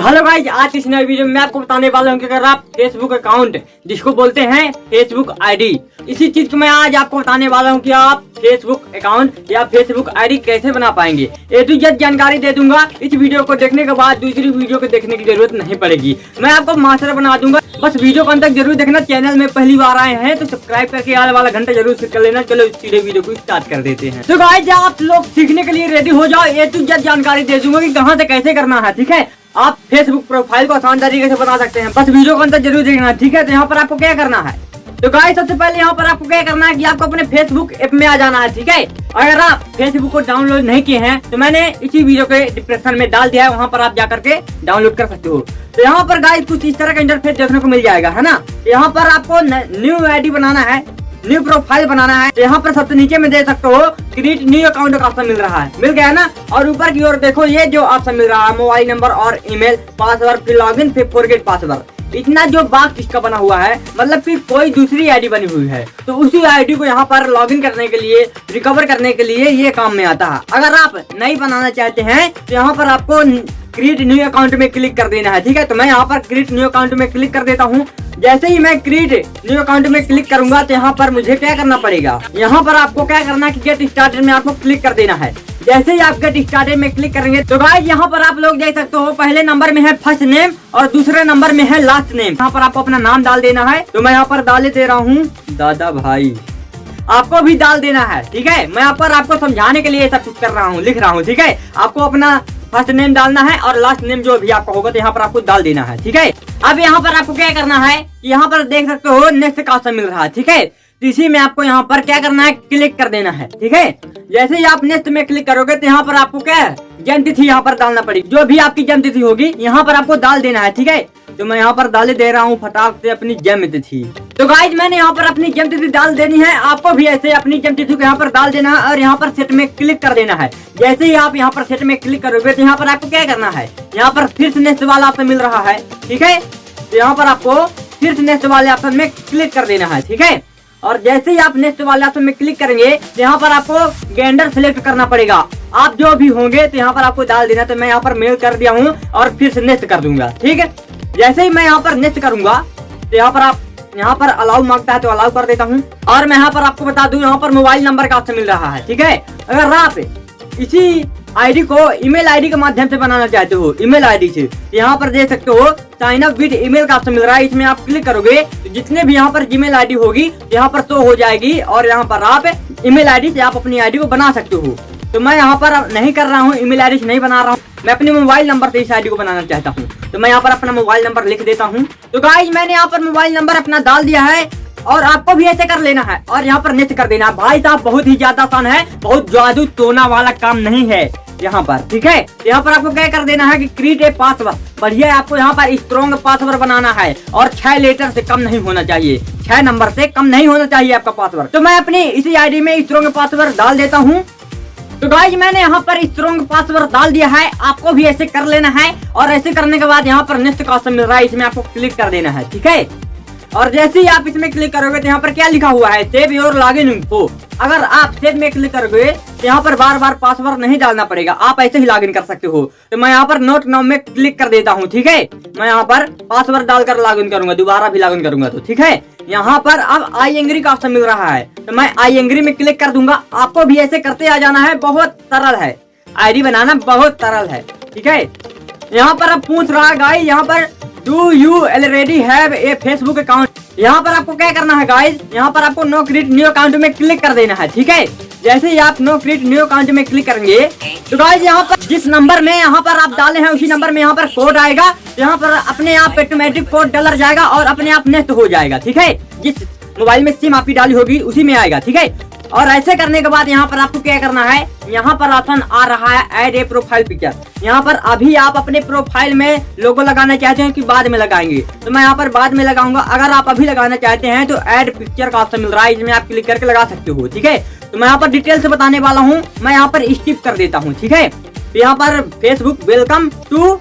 Hello guys, आज इस नए वीडियो में मैं आपको बताने वाला हूँ कि अगर आप फेसबुक अकाउंट जिसको बोलते हैं फेसबुक आईडी, इसी चीज को मैं आज आपको बताने वाला हूँ कि आप फेसबुक अकाउंट या फेसबुक आईडी कैसे बना पाएंगे। ए टू जेड जानकारी दे दूंगा। इस वीडियो को देखने के बाद दूसरी वीडियो को देखने की जरूरत नहीं पड़ेगी, मैं आपको मास्टर बना दूंगा। बस वीडियो को अंत तक जरूर देखना। चैनल में पहली बार आए हैं तो सब्सक्राइब करके आने वाला घंटा जरूर सेट कर लेना। चलो सीधे वीडियो को स्टार्ट कर देते हैं। तो गाइज, आप लोग सीखने के लिए रेडी हो जाओ। ए टू जेड जानकारी दे दूंगा कि कहाँ से कैसे करना है। ठीक है, आप फेसबुक प्रोफाइल को आसान तरीके से बना सकते हैं। बस वीडियो को अंत तक जरूर देखना। ठीक है, तो यहाँ पर आपको क्या करना है, तो गाइस सबसे पहले यहाँ पर आपको क्या करना है कि आपको अपने फेसबुक ऐप में आ जाना है। ठीक है, अगर आप फेसबुक को डाउनलोड नहीं किए हैं तो मैंने इसी वीडियो के डिस्क्रिप्शन में डाल दिया है, वहाँ पर आप जाकर के डाउनलोड कर सकते हो। तो यहाँ पर गाइस कुछ इस तरह का इंटरफेस देखने को मिल जाएगा, है ना। यहाँ पर आपको न्यू आईडी बनाना है, न्यू प्रोफाइल बनाना है। यहाँ पर सबसे नीचे में दे सकते हो क्रिएट न्यू अकाउंट का ऑप्शन मिल रहा है, मिल गया ना। और ऊपर की ओर देखो ये जो ऑप्शन मिल रहा है मोबाइल नंबर और ईमेल, पासवर्ड, फिर लॉगिन, फिर फॉरगेट पासवर्ड। इतना जो बॉक्स इसका बना हुआ है, मतलब कि कोई दूसरी आईडी बनी हुई है तो उसी आईडी को यहाँ पर लॉगिन करने के लिए, रिकवर करने के लिए ये काम में आता है। अगर आप नहीं बनाना चाहते हैं तो यहाँ पर आपको क्रिएट न्यू अकाउंट में क्लिक कर देना है। ठीक है, तो मैं यहाँ पर क्रिएट न्यू अकाउंट में क्लिक कर देता हूँ। जैसे ही मैं क्रिएट न्यू अकाउंट में क्लिक करूंगा तो यहाँ पर मुझे क्या करना पड़ेगा, यहाँ पर आपको क्या करना है कि गेट स्टार्टेड में आपको क्लिक कर देना है। जैसे ही आप गेट स्टार्टेड में क्लिक करेंगे तो गाइस यहाँ पर आप लोग देख सकते हो पहले नंबर में है फर्स्ट नेम और दूसरे नंबर में है लास्ट नेम। यहाँ पर आपको अपना नाम डाल देना है। तो मैं यहाँ पर डाल दे रहा हूँ दादा भाई, आपको भी डाल देना है। ठीक है, मैं यहाँ पर आपको समझाने के लिए सब कुछ कर रहा हूँ, लिख रहा हूँ। ठीक है, आपको अपना फर्स्ट नेम डालना है और लास्ट नेम जो भी आपका होगा तो यहाँ पर आपको डाल देना है। ठीक है, अब यहाँ पर आपको क्या करना है, यहाँ पर देख सकते हो नेक्स्ट का ऑप्शन मिल रहा है। ठीक है, तो इसी में आपको यहाँ पर क्या करना है, क्लिक कर देना है। ठीक है, जैसे ही आप नेक्स्ट में क्लिक करोगे तो यहाँ पर आपको क्या है, जन्म तिथि यहाँ पर डालना पड़ेगी। जो भी आपकी जन्म तिथि होगी यहाँ पर आपको डाल देना है। ठीक है, तो मैं यहाँ पर डाल दे रहा हूँ फटाक से अपनी जन्म तिथि। तो गाइज मैंने यहाँ पर अपनी जन्म तिथि डाल देनी है, आपको भी ऐसे अपनी जन्म तिथि को यहाँ पर डाल देना है और यहाँ पर सेट में क्लिक कर देना है। जैसे ही आप यहाँ पर सेट में क्लिक करोगे तो यहाँ पर आपको क्या करना है, यहाँ पर फिर से नेक्स्ट वाला ऑप्शन मिल रहा है। ठीक है, तो यहाँ पर आपको फिर से नेक्स्ट वाले ऑप्शन में क्लिक कर देना है। ठीक है, और जैसे ही आप नेक्स्ट वाले ऑप्शन में क्लिक करेंगे तो यहाँ पर आपको जेंडर सिलेक्ट करना पड़ेगा। आप जो भी होंगे तो यहाँ पर आपको डाल देना। तो मैं यहाँ पर मेल कर दिया हूँ और फिर से नेक्स्ट कर दूंगा। ठीक है, जैसे ही मैं यहाँ पर नेक्स्ट करूंगा तो यहाँ पर आप यहाँ पर अलाउ मांगता है तो अलाउ कर देता हूँ। और मैं यहाँ पर आपको बता दूं यहाँ पर मोबाइल नंबर का ऑप्शन मिल रहा है। ठीक है, अगर आप इसी आईडी को ईमेल आईडी के माध्यम से बनाना चाहते हो, ईमेल आईडी से, यहाँ पर देख सकते हो साइन अप विद ईमेल का ऑप्शन मिल रहा है। इसमें आप क्लिक करोगे तो जितने भी यहाँ पर जीमेल आईडी होगी यहाँ पर शो हो जाएगी और यहाँ पर आप ईमेल आईडी से आप अपनी आईडी को बना सकते हो। तो मैं यहाँ पर नहीं कर रहा हूँ, ईमेल आईडी से नहीं बना रहा हूँ, मैं अपने मोबाइल नंबर से इस आईडी को बनाना चाहता हूँ। तो मैं यहाँ पर अपना मोबाइल नंबर लिख देता हूँ। तो गाइस मैंने यहाँ पर मोबाइल नंबर अपना डाल दिया है और आपको भी ऐसे कर लेना है और यहाँ पर नेक्स्ट कर देना है। भाई साहब बहुत ही ज्यादा आसान है, बहुत जादू टोना वाला काम नहीं है यहाँ पर। ठीक है, यहाँ पर आपको क्या कर देना है कि क्रिएट ए पासवर्ड। बढ़िया, आपको यहाँ पर स्ट्रॉन्ग पासवर्ड बनाना है और 6 लेटर से कम नहीं होना चाहिए, 6 नंबर से कम नहीं होना चाहिए आपका पासवर्ड। तो मैं अपनी इसी आईडी में स्ट्रॉन्ग पासवर्ड डाल देता हूँ। तो गाइस मैंने यहाँ पर स्ट्रॉन्ग पासवर्ड डाल दिया है, आपको भी ऐसे कर लेना है। और ऐसे करने के बाद यहाँ पर नेक्स्ट का ऑप्शन मिल रहा है, इसमें आपको क्लिक कर देना है। ठीक है, और जैसे ही आप इसमें क्लिक करोगे तो यहाँ पर क्या लिखा हुआ है, सेव योर लॉगिन इन्फो। अगर आप सेव में क्लिक करोगे तो यहाँ पर बार बार पासवर्ड नहीं डालना पड़ेगा, आप ऐसे ही लॉगिन कर सकते हो। तो मैं यहाँ पर नोट नाउ में क्लिक कर देता हूँ। ठीक है, मैं यहाँ पर पासवर्ड डालकर लॉगिन करूंगा, दोबारा भी लॉगिन करूंगा। तो ठीक है, यहाँ पर अब आई एंग्री का ऑप्शन मिल रहा है तो मैं आई एंग्री में क्लिक कर दूंगा। आपको भी ऐसे करते आ जाना है, बहुत सरल है, आईडी बनाना बहुत सरल है। ठीक है, यहाँ पर अब पूछ रहा है गाइस, यहाँ पर do you already have A Facebook account. यहाँ पर आपको क्या करना है गाइस, यहाँ पर आपको नो क्रिएट न्यू अकाउंट में क्लिक कर देना है। ठीक है, जैसे ही आप नो क्रिएट न्यू अकाउंट में क्लिक करेंगे तो गाइस यहाँ पर जिस नंबर में यहाँ पर आप डाले हैं उसी नंबर में यहाँ पर कोड आएगा। यहाँ पर अपने आप ऑटोमेटिक कोड डलर जाएगा और अपने आप नेक्स्ट हो जाएगा। ठीक है, जिस मोबाइल में सिम आपकी डाली होगी उसी में आएगा। ठीक है, और ऐसे करने के बाद यहाँ पर आपको क्या करना है, यहाँ पर ऑप्शन आ रहा है ऐड ए प्रोफाइल पिक्चर। यहाँ पर अभी आप अपने प्रोफाइल में लोगो लगाना चाहते हैं कि बाद में लगाएंगे, तो मैं यहाँ पर बाद में लगाऊंगा। अगर आप अभी लगाना चाहते हैं तो ऐड पिक्चर का ऑप्शन मिल रहा है, इसमें आप क्लिक करके लगा सकते हो। ठीक है, तो मैं यहाँ पर डिटेल से बताने वाला हूँ, मैं यहाँ पर स्किप कर देता हूँ। ठीक है, तो यहाँ पर फेसबुक वेलकम टू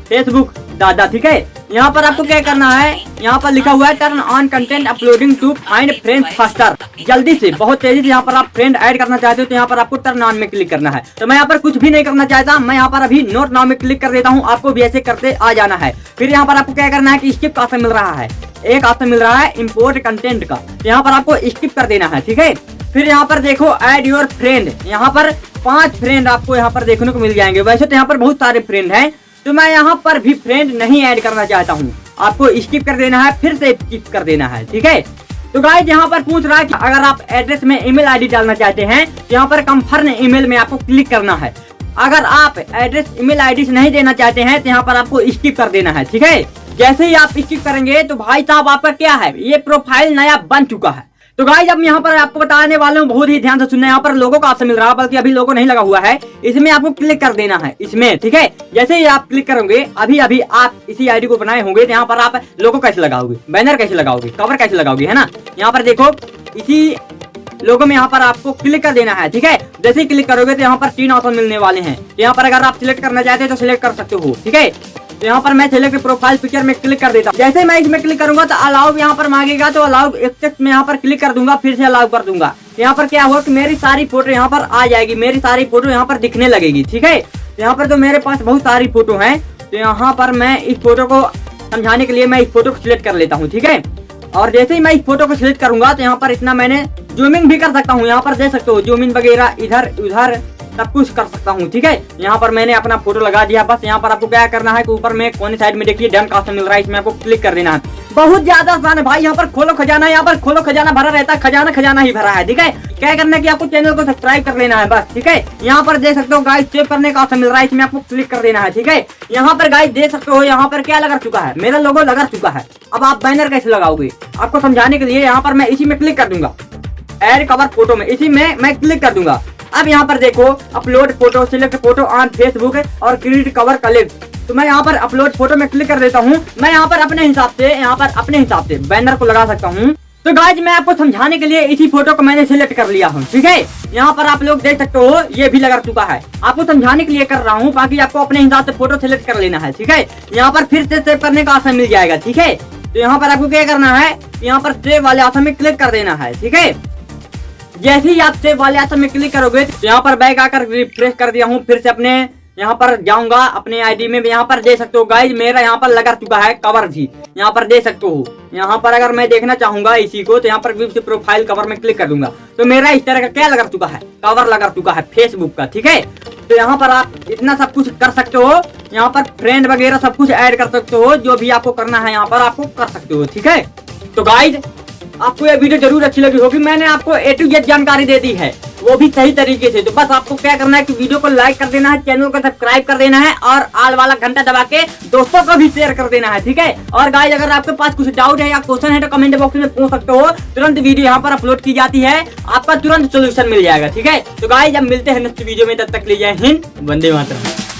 फेसबुक दादा। ठीक है, यहाँ पर आपको क्या करना है, यहाँ पर लिखा हुआ है turn on content uploading to find friend faster. जल्दी से, बहुत तेजी से यहाँ पर आप फ्रेंड ऐड करना चाहते हो तो यहाँ पर आपको टर्न ऑन में क्लिक करना है। तो मैं यहाँ पर कुछ भी नहीं करना चाहता, मैं यहाँ पर अभी नोट नाउ में क्लिक कर देता हूँ। आपको भी ऐसे करते आ जाना है। फिर यहाँ पर आपको क्या करना है कि स्किप का ऑप्शन मिल रहा है, एक ऑप्शन मिल रहा है इंपोर्ट कंटेंट का, यहाँ पर आपको स्किप कर देना है। ठीक है, फिर यहाँ पर देखो ऐड योर फ्रेंड, यहाँ पर 5 फ्रेंड आपको यहाँ पर देखने को मिल जाएंगे। वैसे तो यहाँ पर बहुत सारे फ्रेंड हैं, तो मैं यहाँ पर भी फ्रेंड नहीं ऐड करना चाहता हूँ। आपको स्किप कर देना है, फिर से स्किप कर देना है। ठीक है, तो गाइस यहाँ पर पूछ रहा है कि अगर आप एड्रेस में ईमेल आईडी डालना चाहते हैं तो यहाँ पर कंफर्म ईमेल में आपको क्लिक करना है। अगर आप एड्रेस ईमेल आईडी से नहीं देना चाहते हैं तो यहाँ पर आपको स्किप कर देना है। ठीक है, जैसे ही आप स्किप करेंगे तो भाई साहब आपका क्या है, ये प्रोफाइल नया बन चुका है। तो गाइस अब यहाँ पर आपको बताने वाले हूँ, बहुत ही ध्यान से सुनना। यहाँ पर लोगों का ऑप्शन मिल रहा है, बल्कि अभी लोगो नहीं लगा हुआ है, इसमें आपको क्लिक कर देना है इसमें। ठीक है, जैसे ही आप क्लिक करोगे, अभी अभी आप इसी आईडी को बनाए होंगे, तो यहाँ पर आप लोगो कैसे लगाओगे, बैनर कैसे लगाओगे, कवर कैसे लगाओगे, है ना। यहाँ पर देखो इसी लोगो में यहाँ पर आपको क्लिक कर देना है। ठीक है, जैसे ही क्लिक करोगे तो यहाँ पर 3 ऑप्शन मिलने वाले हैं। तो यहाँ पर अगर आप सिलेक्ट करना चाहते हैं तो सिलेक्ट कर सकते हो। ठीक है, तो यहाँ पर मैं सिलेक्ट प्रोफाइल पिक्चर में क्लिक कर देता हूँ। जैसे मैं इसमें क्लिक करूंगा तो अलाउ यहाँ पर मांगेगा, तो अलाउ एक्सेप्ट में यहाँ पर क्लिक कर दूंगा, फिर से अलाउ कर दूंगा। यहाँ पर क्या होगा कि मेरी सारी फोटो यहाँ पर आ जाएगी, मेरी सारी फोटो यहाँ पर दिखने लगेगी। ठीक है, यहाँ पर तो मेरे पास बहुत सारी फोटो है, तो यहाँ पर मैं इस फोटो को समझाने के लिए मैं इस फोटो को सिलेक्ट कर लेता हूँ। ठीक है, और जैसे ही मैं इस फोटो को सिलेक्ट करूंगा तो यहाँ पर इतना मैंने जूमिंग भी कर सकता हूँ, यहाँ पर देख सकते हो जूमिंग वगैरह, इधर उधर सब कुछ कर सकता हूँ। ठीक है, यहाँ पर मैंने अपना फोटो लगा दिया। बस यहाँ पर आपको क्या करना है कि ऊपर में कोने साइड में देखिए डन का ऑप्शन मिल रहा है, इसमें आपको क्लिक कर देना है। बहुत ज्यादा आसान है भाई। यहाँ पर खोलो खजाना, यहाँ पर खोलो खजाना भरा रहता है, खजाना खजाना ही भरा है। ठीक है, क्या करना है कि आपको चैनल को सब्सक्राइब कर लेना है बस। ठीक है, यहाँ पर देख सकते हो गाइस सेव करने का ऑप्शन मिल रहा है, इसमें आपको क्लिक कर देना है। ठीक है, यहाँ पर गाइस देख सकते हो यहाँ पर क्या लगा चुका है, मेरा लोगो लगा चुका है। अब आप बैनर कैसे लगाओगे आपको समझाने के लिए यहाँ पर मैं इसी में क्लिक कर दूंगा, ऐड कवर फोटो में, इसी में मैं क्लिक कर दूंगा। अब यहाँ पर देखो upload photo, select photo on Facebook और क्रिएट कवर कलेक्ट, तो मैं यहाँ पर अपलोड फोटो में क्लिक कर देता हूँ। मैं यहाँ पर अपने हिसाब से बैनर को लगा सकता हूँ। तो गाइस मैं आपको समझाने के लिए इसी फोटो को मैंने सिलेक्ट कर लिया हूँ। ठीक है, यहाँ पर आप लोग देख सकते हो ये भी लगा चुका है, आपको समझाने के लिए कर रहा हूँ, बाकी आपको अपने हिसाब से फोटो सिलेक्ट कर लेना है। ठीक है, यहाँ पर फिर से सेव करने का ऑप्शन मिल जाएगा। ठीक है, तो यहाँ पर आपको क्या करना है, यहाँ पर सेव वाले ऑप्शन में क्लिक कर देना है। ठीक है, जैसे ही आप सेव वाले ऑप्शन में क्लिक करोगे तो यहाँ पर बैक आकर रिफ्रेश कर दिया हूँ, फिर से अपने यहाँ पर जाऊंगा अपने आईडी में। यहाँ पर देख सकते हो गाइस मेरा यहाँ पर लगा चुका है कवर भी, यहाँ पर देख सकते हो। यहाँ पर अगर मैं देखना चाहूंगा इसी को तो यहाँ पर व्यू प्रोफाइल कवर में क्लिक कर दूंगा, तो मेरा इस तरह का क्या लगा चुका है, कवर लगा चुका है फेसबुक का। ठीक है, तो यहाँ पर आप इतना सब कुछ कर सकते हो, यहाँ पर फ्रेंड वगैरह सब कुछ ऐड कर सकते हो, जो भी आपको करना है यहाँ पर आपको कर सकते हो। ठीक है, तो गाइस आपको ये वीडियो जरूर अच्छी लगी होगी, मैंने आपको A to Z जानकारी दे दी है, वो भी सही तरीके से। तो बस आपको क्या करना है कि वीडियो को लाइक कर देना है, चैनल को सब्सक्राइब कर देना है और आल वाला घंटा दबा के दोस्तों को भी शेयर कर देना है। ठीक है, और गाइस अगर आपके पास कुछ डाउट है या क्वेश्चन है तो कमेंट बॉक्स में पूछ सकते हो, तुरंत वीडियो यहाँ पर अपलोड की जाती है, आपका तुरंत सोल्यूशन मिल जाएगा। ठीक है, तो गाइस अब मिलते हैं नेक्स्ट वीडियो में, तब तक के लिए जय हिंद, वंदे मातरम।